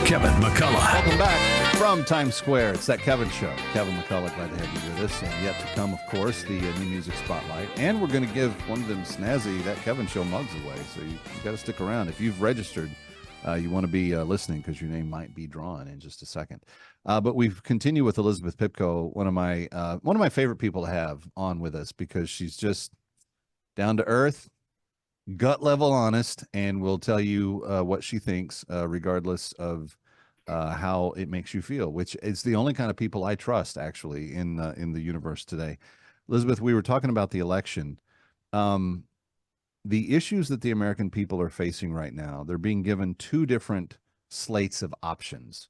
Kevin McCullough. Welcome back from Times Square. It's that Kevin Show. Kevin McCullough, glad to have you with us. And yet to come, of course, the new music spotlight. And we're going to give one of them snazzy That Kevin Show mugs away. So you got to stick around. If you've registered, you want to be listening because your name might be drawn in just a second. But we continue with Elizabeth Pipko, one of my favorite people to have on with us because she's just down to earth, gut level honest, and will tell you what she thinks, regardless of how it makes you feel, which is the only kind of people I trust actually in the universe today. Elizabeth, we were talking about the election. The issues that the American people are facing right now, they're being given two different slates of options.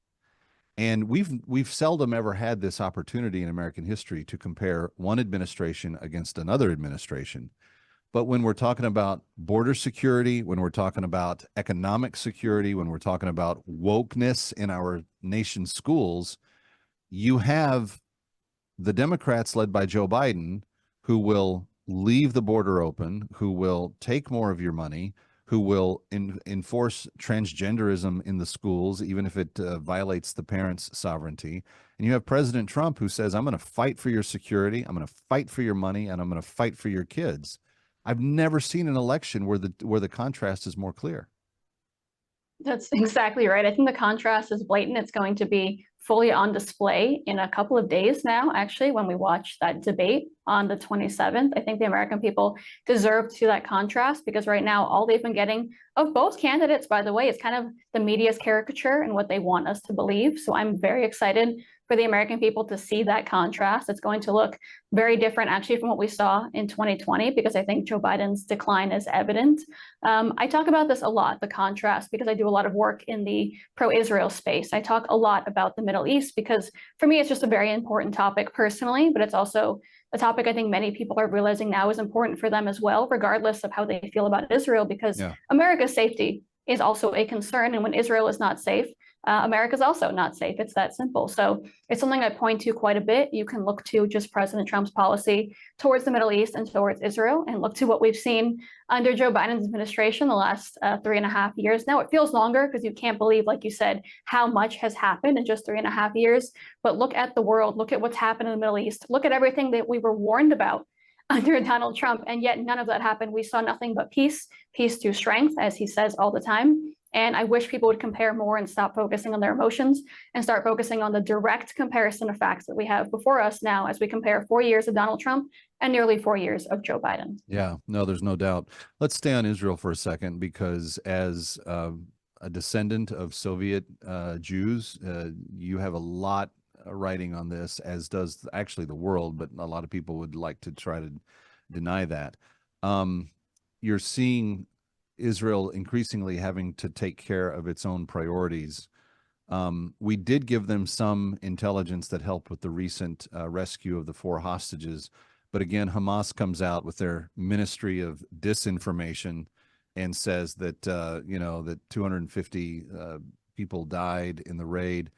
And we've seldom ever had this opportunity in American history to compare one administration against another administration. But when we're talking about border security, when we're talking about economic security, when we're talking about wokeness in our nation's schools, you have the Democrats led by Joe Biden, who will leave the border open, who will take more of your money, who will enforce transgenderism in the schools, even if it violates the parents' sovereignty. And you have President Trump, who says, I'm going to fight for your security, I'm going to fight for your money, and I'm going to fight for your kids. I've never seen an election where the contrast is more clear. That's exactly right. I think the contrast is blatant. It's going to be fully on display in a couple of days now, actually, when we watch that debate on the 27th. I think the American people deserve to see that contrast because right now, all they've been getting of both candidates, by the way, is kind of the media's caricature and what they want us to believe. So I'm very excited for the American people to see that contrast. It's going to look very different actually from what we saw in 2020, because I think Joe Biden's decline is evident. I talk about this a lot, the contrast, because I do a lot of work in the pro-Israel space. I talk a lot about the Middle East because for me, it's just a very important topic personally, but it's also a topic I think many people are realizing now is important for them as well, regardless of how they feel about Israel, because America's safety is also a concern. And when Israel is not safe, America's also not safe. It's that simple. So it's something I point to quite a bit. You can look to just President Trump's policy towards the Middle East and towards Israel, and look to what we've seen under Joe Biden's administration the last 3.5 years. Now it feels longer because you can't believe, like you said, how much has happened in just 3.5 years. But look at the world, look at what's happened in the Middle East, look at everything that we were warned about under Donald Trump, and yet none of that happened. We saw nothing but peace through strength, as he says all the time. And I wish people would compare more and stop focusing on their emotions and start focusing on the direct comparison of facts that we have before us now as we compare 4 years of Donald Trump and nearly 4 years of Joe Biden. Yeah, no, there's no doubt. Let's stay on Israel for a second, because as a descendant of Soviet Jews, you have a lot writing on this, as does actually the world, but a lot of people would like to try to deny that. You're seeing Israel increasingly having to take care of its own priorities. We did give them some intelligence that helped with the recent rescue of the 4 hostages. But again, Hamas comes out with their ministry of disinformation and says that, that 250 people died in the raid.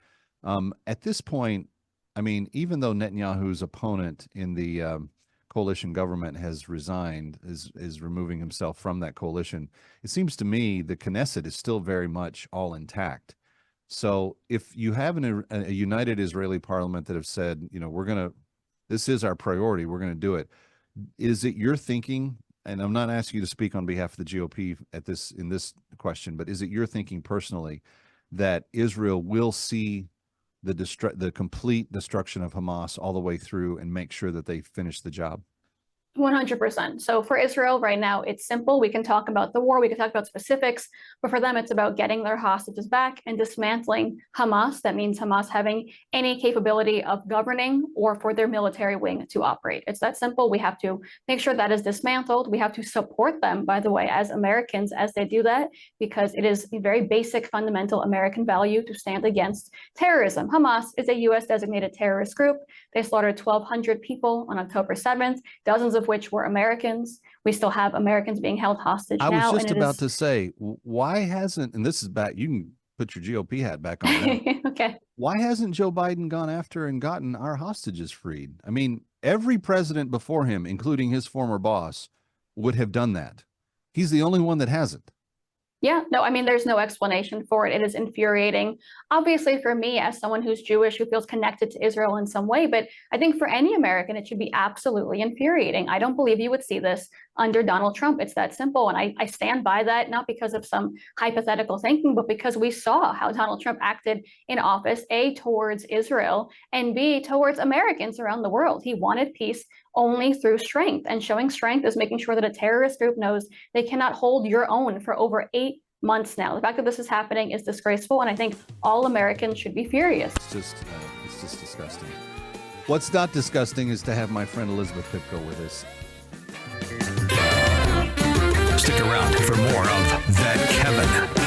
At this point, I mean, even though Netanyahu's opponent in the coalition government has resigned, is removing himself from that coalition, it seems to me the Knesset is still very much all intact. So if you have a united Israeli parliament that have said, this is our priority, we're going to do it. Is it your thinking, and I'm not asking you to speak on behalf of the GOP in this question, but is it your thinking personally that Israel will see the complete destruction of Hamas all the way through and make sure that they finish the job? 100%. So for Israel right now, it's simple. We can talk about the war, we can talk about specifics, but for them, it's about getting their hostages back and dismantling Hamas. That means Hamas having any capability of governing or for their military wing to operate. It's that simple. We have to make sure that is dismantled. We have to support them, by the way, as Americans, as they do that, because it is a very basic, fundamental American value to stand against terrorism. Hamas is a U.S. designated terrorist group. They slaughtered 1,200 people on October 7th, dozens of which were Americans. We still have Americans being held hostage now. I was just about to say, why hasn't, and this is back, you can put your GOP hat back on now. Okay. Why hasn't Joe Biden gone after and gotten our hostages freed? I mean, every president before him, including his former boss, would have done that. He's the only one that hasn't. Yeah, no, I mean, there's no explanation for it. It is infuriating. Obviously, for me, as someone who's Jewish, who feels connected to Israel in some way, but I think for any American, it should be absolutely infuriating. I don't believe you would see this under Donald Trump. It's that simple. And I stand by that, not because of some hypothetical thinking, but because we saw how Donald Trump acted in office, A, towards Israel, and B, towards Americans around the world. He wanted peace only through strength. And showing strength is making sure that a terrorist group knows they cannot hold your own for over 8 months now. The fact that this is happening is disgraceful, and I think all Americans should be furious. It's just disgusting. What's not disgusting is to have my friend Elizabeth Pipko with us. Stick around for more of That Kevin.